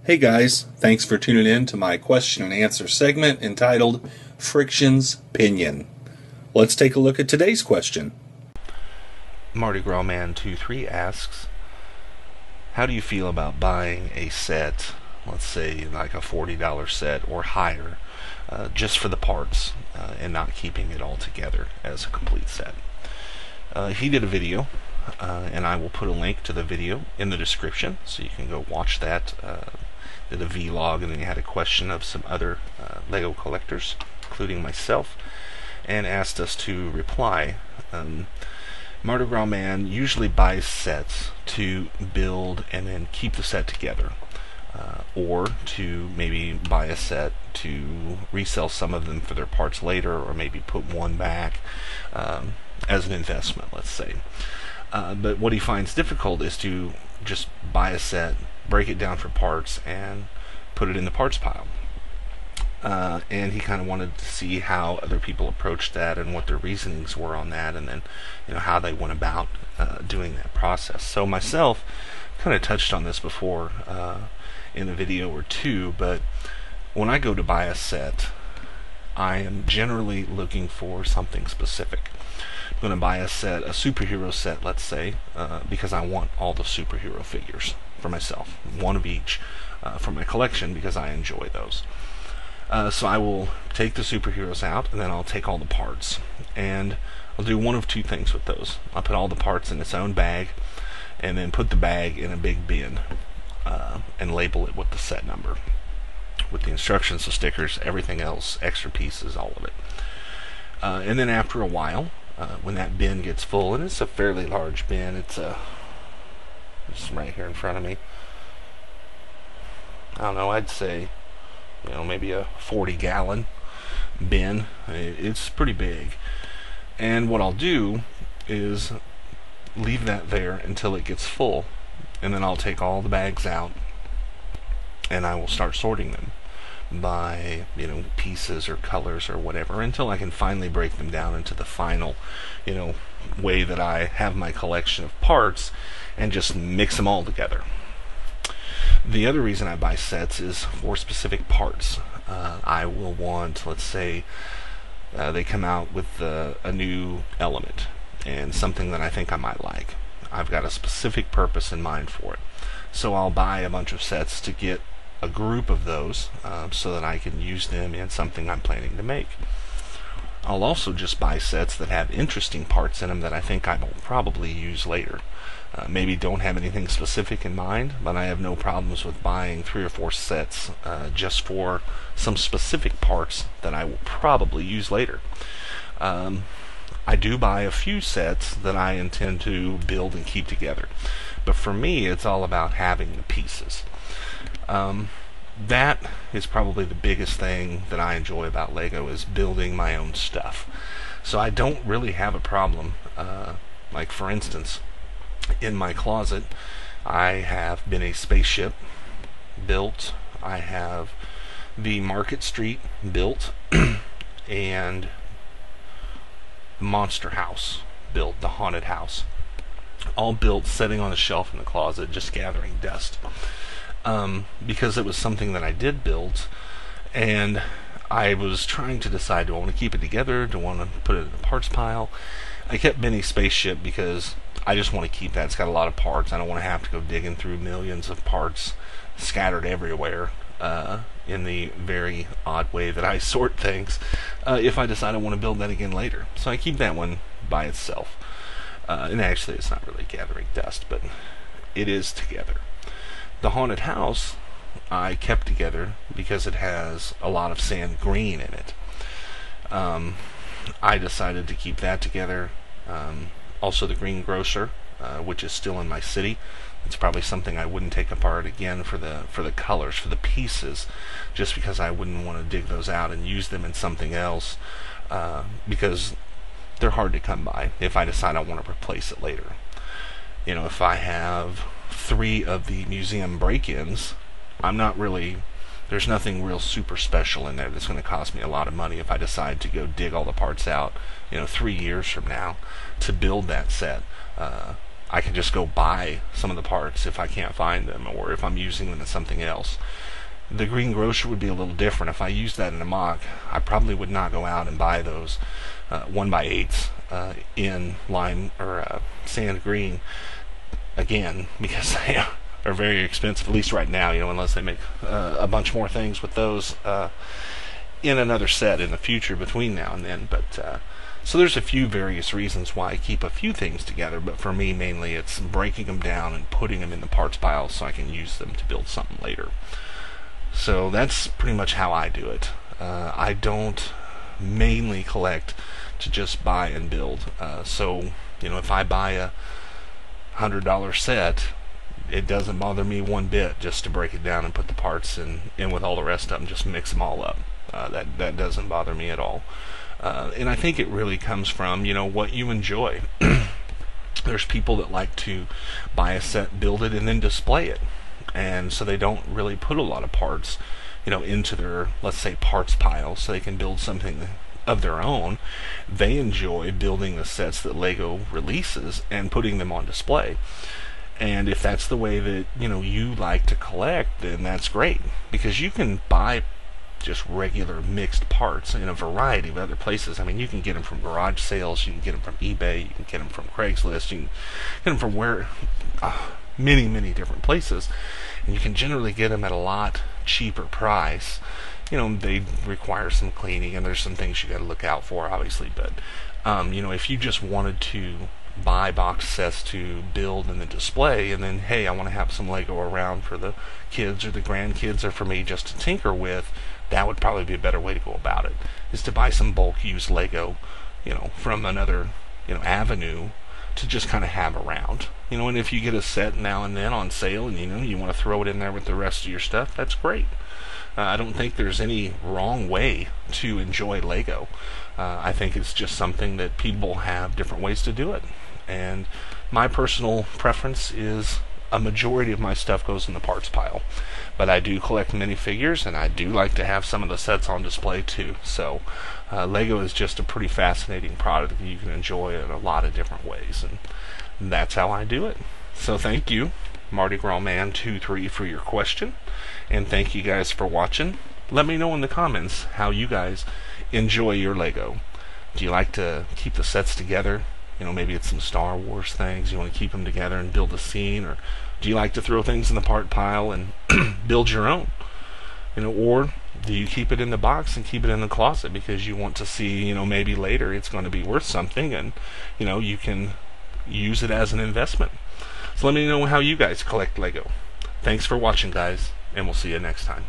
Hey guys, thanks for tuning in to my question and answer segment entitled Friction's Pinion. Let's take a look at today's question. Mardi Gras Man 23 asks, how do you feel about buying a set, let's say like a $40 set or higher, just for the parts and not keeping it all together as a complete set? He did a video, and I will put a link to the video in the description so you can go watch that. Did a vlog, and then he had a question of some other Lego collectors, including myself, and asked us to reply. Mardi Gras Man usually buys sets to build and then keep the set together, or to maybe buy a set to resell some of them for their parts later, or maybe put one back as an investment, let's say. But what he finds difficult is to just buy a set, break it down for parts, and put it in the parts pile. And he kind of wanted to see how other people approached that and what their reasonings were on that, and then how they went about doing that process. So myself kind of touched on this before in a video or two, but when I go to buy a set, I am generally looking for something specific. I'm going to buy a set, a superhero set, let's say, because I want all the superhero figures for myself, one of each for my collection, because I enjoy those. So I will take the superheroes out, and then I'll take all the parts, and I'll do one of two things with those. I'll put all the parts in its own bag, and then put the bag in a big bin, and label it with the set number, with the instructions, the stickers, everything else, extra pieces, all of it. And then after a while, when that bin gets full, and it's a fairly large bin, it's right here in front of me. I don't know, I'd say, maybe a 40-gallon bin. It's pretty big. And what I'll do is leave that there until it gets full, and then I'll take all the bags out, and I will start sorting them by pieces or colors or whatever, until I can finally break them down into the final way that I have my collection of parts, and just mix them all together. The other reason I buy sets is for specific parts. I will want, let's say, they come out with a new element and something that I think I might like. I've got a specific purpose in mind for it, so I'll buy a bunch of sets to get a group of those, so that I can use them in something I'm planning to make. I'll also just buy sets that have interesting parts in them that I think I will probably use later. Maybe don't have anything specific in mind, but I have no problems with buying 3 or 4 sets just for some specific parts that I will probably use later. I do buy a few sets that I intend to build and keep together, but for me it's all about having the pieces. That is probably the biggest thing that I enjoy about Lego, is building my own stuff. So I don't really have a problem. Like for instance, in my closet I have been a spaceship built, I have the Market Street built, and Monster House built, the haunted house, all built, sitting on a shelf in the closet, just gathering dust. Because it was something that I did build, and I was trying to decide, do I want to keep it together, do I want to put it in the parts pile. I kept Benny Spaceship because I just want to keep that. It's got a lot of parts. I don't want to have to go digging through millions of parts scattered everywhere, in the very odd way that I sort things, if I decide I want to build that again later. So I keep that one by itself. And actually it's not really gathering dust, but it is together. The haunted house I kept together because it has a lot of sand green in it. I decided to keep that together. Also the green grocer, which is still in my city. It's probably something I wouldn't take apart again for the colors, for the pieces, just because I wouldn't want to dig those out and use them in something else, because they're hard to come by if I decide I want to replace it later. If I have 3 of the museum break-ins, there's nothing real super special in there that's going to cost me a lot of money if I decide to go dig all the parts out 3 years from now to build that set. I can just go buy some of the parts if I can't find them, or if I'm using them in something else. The green grocer would be a little different. If I used that in a MOC, I probably would not go out and buy those 1x8s in lime or sand green again, because they are very expensive, at least right now, unless they make a bunch more things with those in another set in the future between now and then. But so there's a few various reasons why I keep a few things together, but for me mainly it's breaking them down and putting them in the parts pile so I can use them to build something later. So that's pretty much how I do it. I don't mainly collect to just buy and build. So if I buy a $100 set, it doesn't bother me one bit just to break it down and put the parts in with all the rest of them, just mix them all up. That doesn't bother me at all. And I think it really comes from what you enjoy. There's people that like to buy a set, build it, and then display it, and so they don't really put a lot of parts into their, let's say, parts pile, so they can build something of their own. They enjoy building the sets that Lego releases and putting them on display. And if that's the way that you like to collect, then that's great, because you can buy just regular mixed parts in a variety of other places. I mean, you can get them from garage sales, you can get them from eBay, you can get them from Craigslist, you can get them from many different places, and you can generally get them at a lot cheaper price. They require some cleaning, and there's some things you got to look out for, obviously. But if you just wanted to buy box sets to build and then display, and then, hey, I want to have some Lego around for the kids or the grandkids, or for me just to tinker with, that would probably be a better way to go about it, is to buy some bulk used Lego, from another, avenue to just kind of have around. And if you get a set now and then on sale, and you want to throw it in there with the rest of your stuff, that's great. I don't think there's any wrong way to enjoy Lego. I think it's just something that people have different ways to do it. And my personal preference is a majority of my stuff goes in the parts pile. But I do collect minifigures, and I do like to have some of the sets on display too. So Lego is just a pretty fascinating product that you can enjoy in a lot of different ways. And that's how I do it. So thank you, Mardi Gras Man 23, for your question. And thank you guys for watching. Let me know in the comments how you guys enjoy your Lego. Do you like to keep the sets together? Maybe it's some Star Wars things. You want to keep them together and build a scene, or do you like to throw things in the part pile and build your own? Or do you keep it in the box and keep it in the closet because you want to see, maybe later it's going to be worth something, and you can use it as an investment. So let me know how you guys collect Lego. Thanks for watching, guys, and we'll see you next time.